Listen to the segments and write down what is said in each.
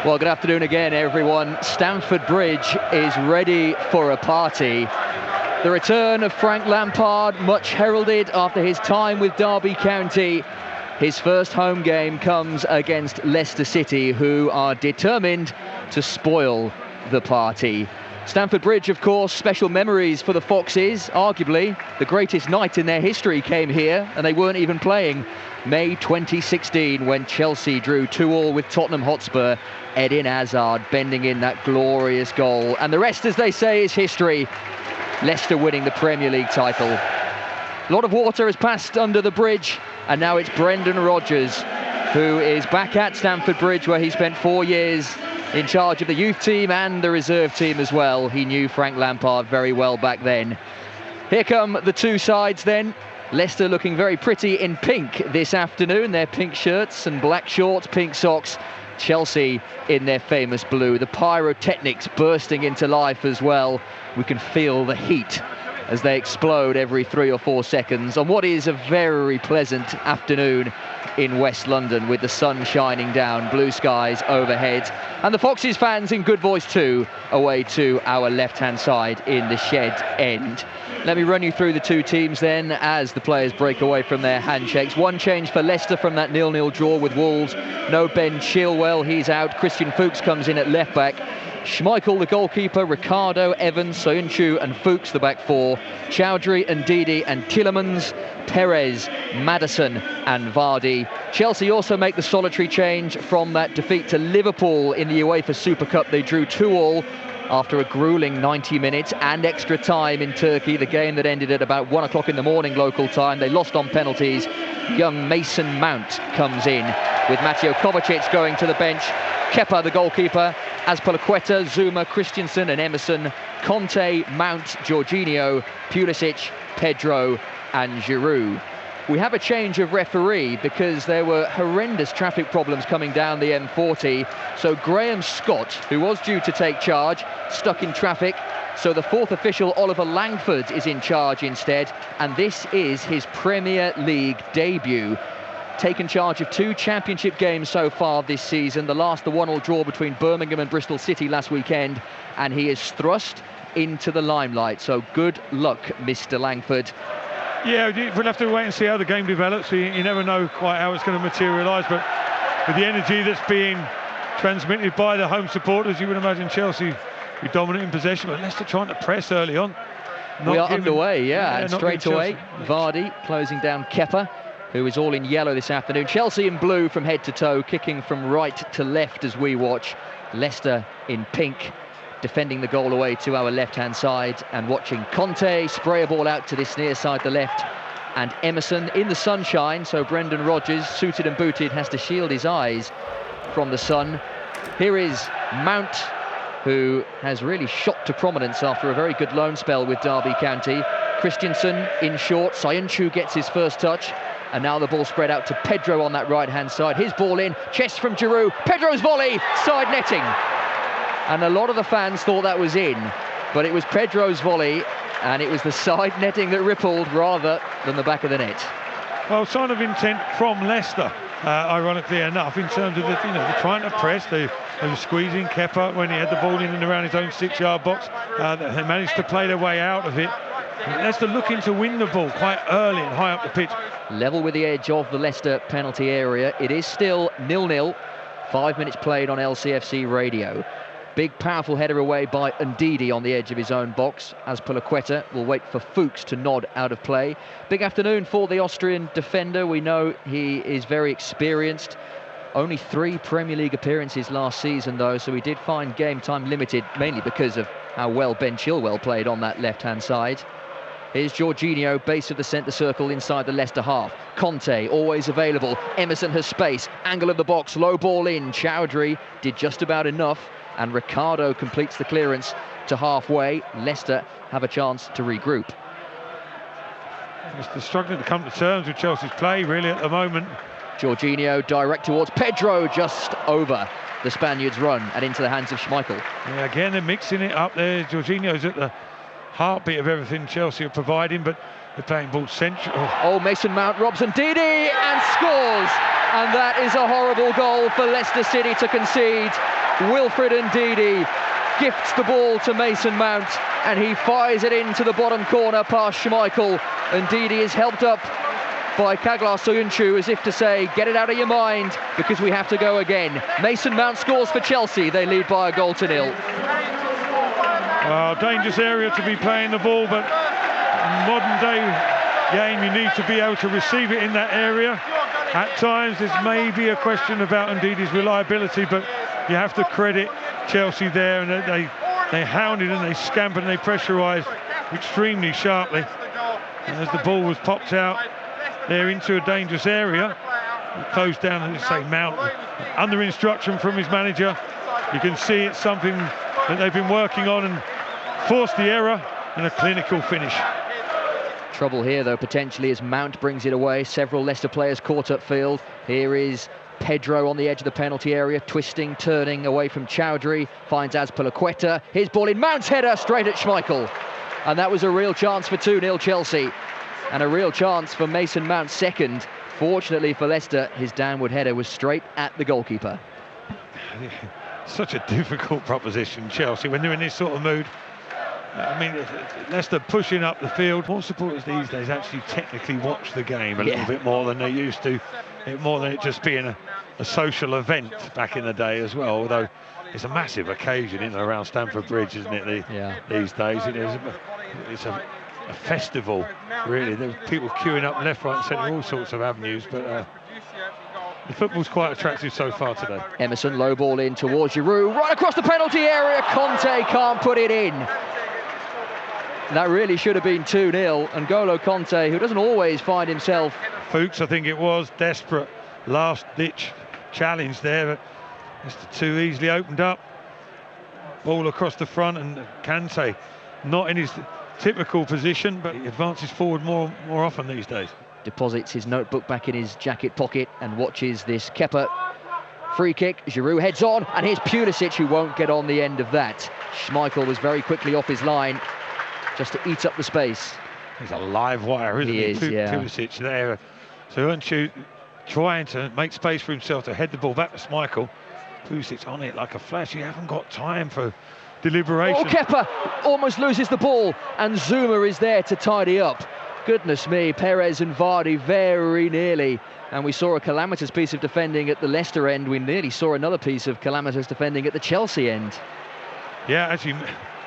Well, good afternoon again, everyone. Stamford Bridge is ready for a party. The return of Frank Lampard, much heralded after his time with Derby County. His first home game comes against Leicester City, who are determined to spoil the party. Stamford Bridge, of course, special memories for the Foxes. Arguably, the greatest night in their history came here, and they weren't even playing. May 2016, when Chelsea drew 2-2 with Tottenham Hotspur. Eden Hazard bending in that glorious goal. And the rest, as they say, is history. Leicester winning the Premier League title. A lot of water has passed under the bridge, and now it's Brendan Rodgers, who is back at Stamford Bridge, where he spent 4 years in charge of the youth team and the reserve team as well. He knew Frank Lampard very well back then. Here come the two sides then. Leicester looking very pretty in pink this afternoon. Their pink shirts and black shorts, pink socks. Chelsea in their famous blue. The pyrotechnics bursting into life as well. We can feel the heat as they explode every 3 or 4 seconds on what is a very pleasant afternoon in West London, with the sun shining down, blue skies overhead, and the Foxes fans in good voice too, away to our left-hand side in the shed end. Let me run you through the two teams then as the players break away from their handshakes. One change for Leicester from that 0-0 draw with Wolves. No Ben Chilwell, he's out. Christian Fuchs comes in at left back. Schmeichel, the goalkeeper, Ricardo, Evans, Soyuncu and Fuchs, the back four. Chowdhury, Ndidi and Tielemans, Perez, Maddison and Vardy. Chelsea also make the solitary change from that defeat to Liverpool in the UEFA Super Cup. They drew 2-2 after a gruelling 90 minutes and extra time in Turkey, the game that ended at about 1 o'clock in the morning local time. They lost on penalties. Young Mason Mount comes in, with Mateo Kovacic going to the bench. Kepa, the goalkeeper, Azpilicueta, Zuma, Christensen and Emerson, Conte, Mount, Jorginho, Pulisic, Pedro and Giroud. We have a change of referee because there were horrendous traffic problems coming down the M40. So Graham Scott, who was due to take charge, stuck in traffic. So the fourth official, Oliver Langford, is in charge instead. And this is his Premier League debut. Taken charge of 2 championship games so far this season. The last, the 1-1 draw between Birmingham and Bristol City last weekend. And he is thrust into the limelight. So good luck, Mr. Langford. Yeah, we'll have to wait and see how the game develops. You never know quite how it's going to materialise, but with the energy that's being transmitted by the home supporters, you would imagine Chelsea be dominant in possession, but Leicester trying to press early on. We are underway, and straight away, Vardy closing down Kepa, who is all in yellow this afternoon. Chelsea in blue from head to toe, kicking from right to left as we watch. Leicester in pink, defending the goal away to our left-hand side, and watching Conte spray a ball out to this near side, the left, and Emerson in the sunshine. So Brendan Rodgers, suited and booted, has to shield his eyes from the sun. Here is Mount, who has really shot to prominence after a very good loan spell with Derby County. Christensen in short, Soyuncu gets his first touch, and now the ball spread out to Pedro on that right-hand side. His ball in, chest from Giroud, Pedro's volley, side netting. And a lot of the fans thought that was in, but it was Pedro's volley, and it was the side netting that rippled rather than the back of the net. Well, sign of intent from Leicester, ironically enough, in terms of they're trying to press. They were squeezing Kepa when he had the ball in and around his own 6-yard box. They managed to play their way out of it. Leicester looking to win the ball quite early and high up the pitch. Level with the edge of the Leicester penalty area. It is still 0-0. 5 minutes played on LCFC radio. Big, powerful header away by Ndidi on the edge of his own box. Azpilicueta will wait for Fuchs to nod out of play. Big afternoon for the Austrian defender. We know he is very experienced. Only 3 Premier League appearances last season, though, so he did find game time limited, mainly because of how well Ben Chilwell played on that left-hand side. Here's Jorginho, base of the centre circle inside the Leicester half. Conte, always available. Emerson has space. Angle of the box, low ball in. Chowdhury did just about enough, and Ricardo completes the clearance to halfway. Leicester have a chance to regroup. They're struggling to come to terms with Chelsea's play, really, at the moment. Jorginho direct towards Pedro, just over the Spaniards' run and into the hands of Schmeichel. Yeah, again, they're mixing it up there. Jorginho's at the heartbeat of everything Chelsea are providing, but they're playing ball central. Oh, Mason Mount robs Ndidi and scores! And that is a horrible goal for Leicester City to concede. Wilfred Ndidi gifts the ball to Mason Mount, and he fires it into the bottom corner past Schmeichel. Ndidi is helped up by Kaglar Soyuncu, as if to say, get it out of your mind, because we have to go again. Mason Mount scores for Chelsea. They lead by a goal to nil. Dangerous area to be playing the ball, but in modern day game you need to be able to receive it in that area. At times there's maybe a question about Ndidi's reliability, but you have to credit Chelsea there, and they hounded and they scampered and they pressurised extremely sharply. And as the ball was popped out there into a dangerous area, it closed down, as I say, Mount, under instruction from his manager. You can see it's something that they've been working on, and forced the error and a clinical finish. Trouble here, though, potentially, as Mount brings it away. Several Leicester players caught upfield. Here is Pedro on the edge of the penalty area, twisting, turning away from Chowdhury, finds Azpilicueta. His ball in, Mount's header straight at Schmeichel. And that was a real chance for 2-0 Chelsea, and a real chance for Mason Mount's second. Fortunately for Leicester, his downward header was straight at the goalkeeper. Such a difficult proposition, Chelsea, when they're in this sort of mood. I mean, Leicester pushing up the field. More supporters these days actually technically watch the game a little bit more than they used to, more than it just being a social event back in the day as well, although it's a massive occasion in and around Stamford Bridge, isn't it, these days? It's a festival, really. There are people queuing up left, right and centre, all sorts of avenues, but the football's quite attractive so far today. Emerson, low ball in towards Giroud, right across the penalty area. Conte can't put it in. That really should have been 2-0. And N'Golo Conte, who doesn't always find himself... Fuchs, I think it was, desperate last-ditch challenge there, but Mr. Too easily opened up. Ball across the front, and Kante not in his typical position, but he advances forward more often these days. Deposits his notebook back in his jacket pocket and watches this Kepa free kick. Giroud heads on, and here's Pulisic, who won't get on the end of that. Schmeichel was very quickly off his line, just to eat up the space. He's a live wire, isn't he? Pulisic there. So Soyuncu trying to make space for himself to head the ball back to Schmeichel. Pulisic on it like a flash. You haven't got time for deliberation. Oh, Kepa almost loses the ball, and Zuma is there to tidy up. Goodness me, Perez and Vardy very nearly. And we saw a calamitous piece of defending at the Leicester end. We nearly saw another piece of calamitous defending at the Chelsea end. Yeah, actually,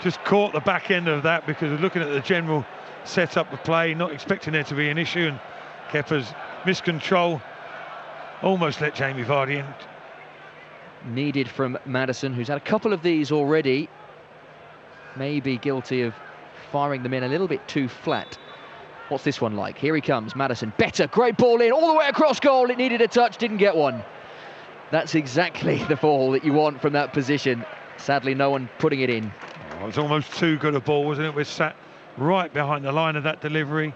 just caught the back end of that, because of looking at the general setup of play, not expecting there to be an issue, and Kepa's miscontrol almost let Jamie Vardy in. Needed from Maddison, who's had a couple of these already. Maybe guilty of firing them in a little bit too flat. What's this one like? Here he comes, Maddison. Better, great ball in, all the way across goal. It needed a touch, didn't get one. That's exactly the ball that you want from that position. Sadly, no one putting it in. Oh, it's almost too good a ball, wasn't it? We're sat right behind the line of that delivery.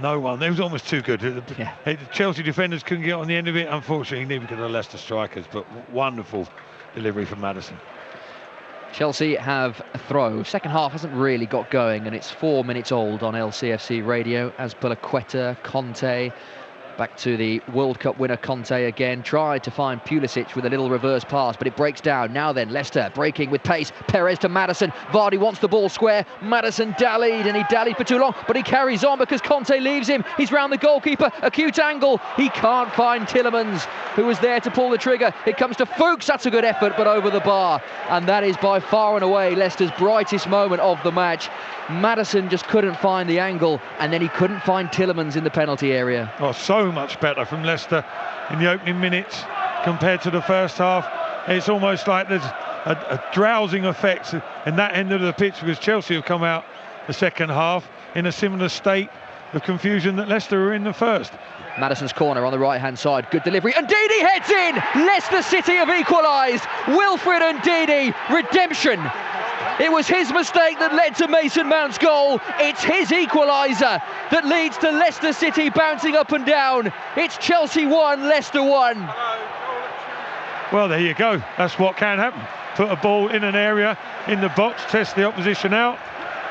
No one. It was almost too good. The Chelsea defenders couldn't get on the end of it, unfortunately, neither could the Leicester strikers, but wonderful delivery from Maddison. Chelsea have a throw. Second half hasn't really got going, and it's 4 minutes old on LCFC radio. Azpilicueta, Conte, back to the World Cup winner Conte again. Tried to find Pulisic with a little reverse pass, but it breaks down. Now then, Leicester breaking with pace. Perez to Maddison. Vardy wants the ball square. Maddison dallied, and he dallied for too long, but he carries on because Conte leaves him. He's round the goalkeeper. Acute angle. He can't find Tielemans, who was there to pull the trigger. It comes to Fuchs. That's a good effort, but over the bar. And that is by far and away Leicester's brightest moment of the match. Maddison just couldn't find the angle, and then he couldn't find Tielemans in the penalty area. Oh, so much better from Leicester in the opening minutes compared to the first half. It's almost like there's a drowsing effect in that end of the pitch, because Chelsea have come out the second half in a similar state of confusion that Leicester were in the first. Maddison's corner on the right-hand side, good delivery, and Ndidi heads in! Leicester City have equalised. Wilfred Ndidi, redemption. It was his mistake that led to Mason Mount's goal. It's his equaliser that leads to Leicester City bouncing up and down. It's Chelsea 1, Leicester 1. Well, there you go. That's what can happen. Put a ball in an area, in the box, test the opposition out.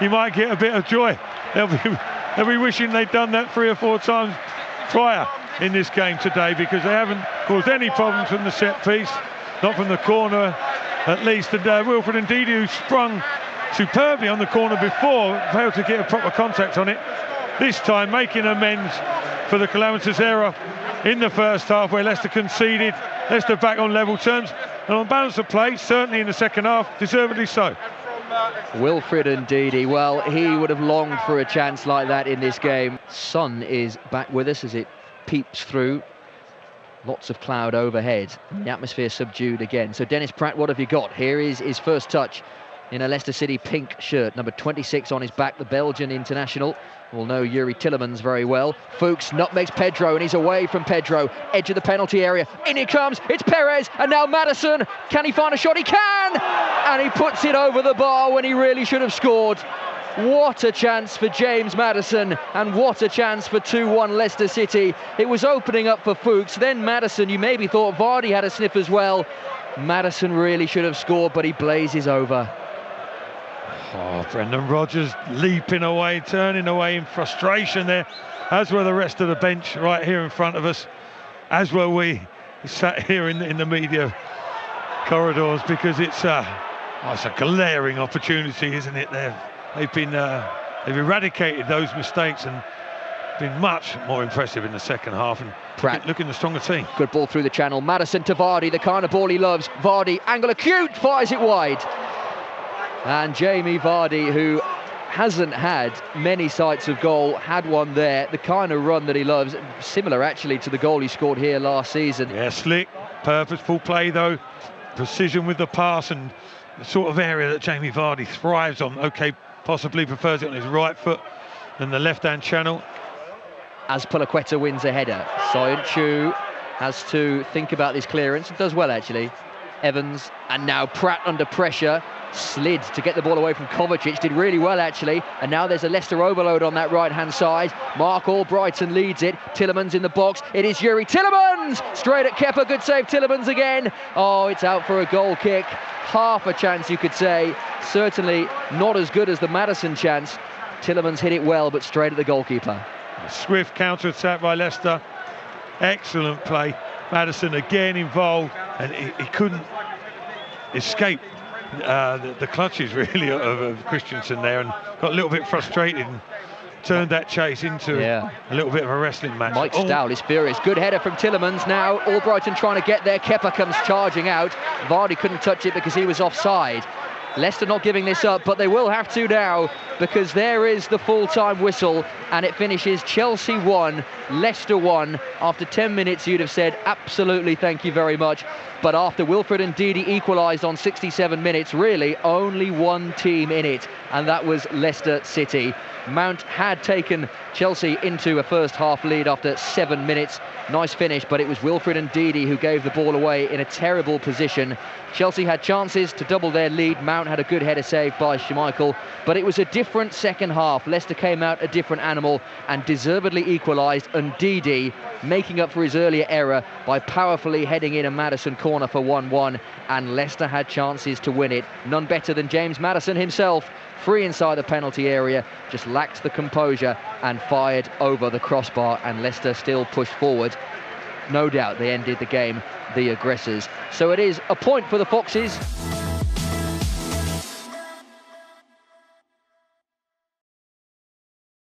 You might get a bit of joy. They'll be wishing they'd done that 3 or 4 times prior. in this game today, because they haven't caused any problems from the set piece, not from the corner at least. And Wilfred Ndidi, who sprung superbly on the corner before, failed to get a proper contact on it. This time making amends for the calamitous error in the first half where Leicester conceded. Leicester back on level terms, and on balance of play, certainly in the second half, deservedly so. Wilfred Ndidi, well, he would have longed for a chance like that in this game. Sun is back with us as it peeps through. Lots of cloud overhead. The atmosphere subdued again. So Dennis Praet, what have you got? Here is his first touch in a Leicester City pink shirt, number 26 on his back, the Belgian international. We'll know Yuri Tillemans very well. Fuchs nutmegs Pedro, and he's away from Pedro. Edge of the penalty area. In he comes. It's Perez, and now Maddison. Can he find a shot? He can! And he puts it over the bar when he really should have scored. What a chance for James Maddison, and what a chance for 2-1 Leicester City. It was opening up for Fuchs, then Maddison. You maybe thought Vardy had a sniff as well. Maddison really should have scored, but he blazes over. Oh, Brendan Rodgers leaping away, turning away in frustration there, as were the rest of the bench right here in front of us, as were we sat here in the media corridors, because it's a glaring opportunity, isn't it? They've eradicated those mistakes and been much more impressive in the second half, and Praet looking the stronger team. Good ball through the channel. Maddison to Vardy, the kind of ball he loves. Vardy, angle acute, fires it wide. And Jamie Vardy, who hasn't had many sights of goal, had one there. The kind of run that he loves, similar actually to the goal he scored here last season. Yeah, slick, purposeful play though, precision with the pass, and the sort of area that Jamie Vardy thrives on. Okay, possibly prefers it on his right foot than the left-hand channel. As Palaqueta wins a header, Soyuncu has to think about this clearance. Does well actually. Evans, and now Praet under pressure. Slid to get the ball away from Kovacic, did really well actually, and now there's a Leicester overload on that right hand side. Mark Albrighton leads it. Tillemans in the box. It is Yuri Tillemans straight at Kepa. Good save, Tillemans again. Oh, it's out for a goal kick. Half a chance, you could say. Certainly not as good as the Maddison chance. Tillemans hit it well, but straight at the goalkeeper. A swift counter attack by Leicester. Excellent play. Maddison again involved, and he couldn't escape the clutches really of Christensen there, and got a little bit frustrated and turned that chase into a little bit of a wrestling match. Mike Stowl is furious. Good header from Tillemans. Now Albrighton trying to get there. Kepa comes charging out. Vardy couldn't touch it because he was offside. Leicester not giving this up, but they will have to now, because there is the full-time whistle, and it finishes Chelsea 1, Leicester 1. After 10 minutes, you'd have said, absolutely, thank you very much. But after Wilfred Ndidi equalised on 67 minutes, really only one team in it, and that was Leicester City. Mount had taken Chelsea into a first half lead after 7 minutes. Nice finish, but it was Wilfred Ndidi who gave the ball away in a terrible position. Chelsea had chances to double their lead. Mount had a good header saved by Schmeichel, but it was a different second half. Leicester came out a different animal and deservedly equalised. Ndidi making up for his earlier error by powerfully heading in a Maddison corner for 1-1, and Leicester had chances to win it. None better than James Maddison himself, free inside the penalty area, just lacked the composure and fired over the crossbar, and Leicester still pushed forward. No doubt they ended the game, the aggressors. So it is a point for the Foxes.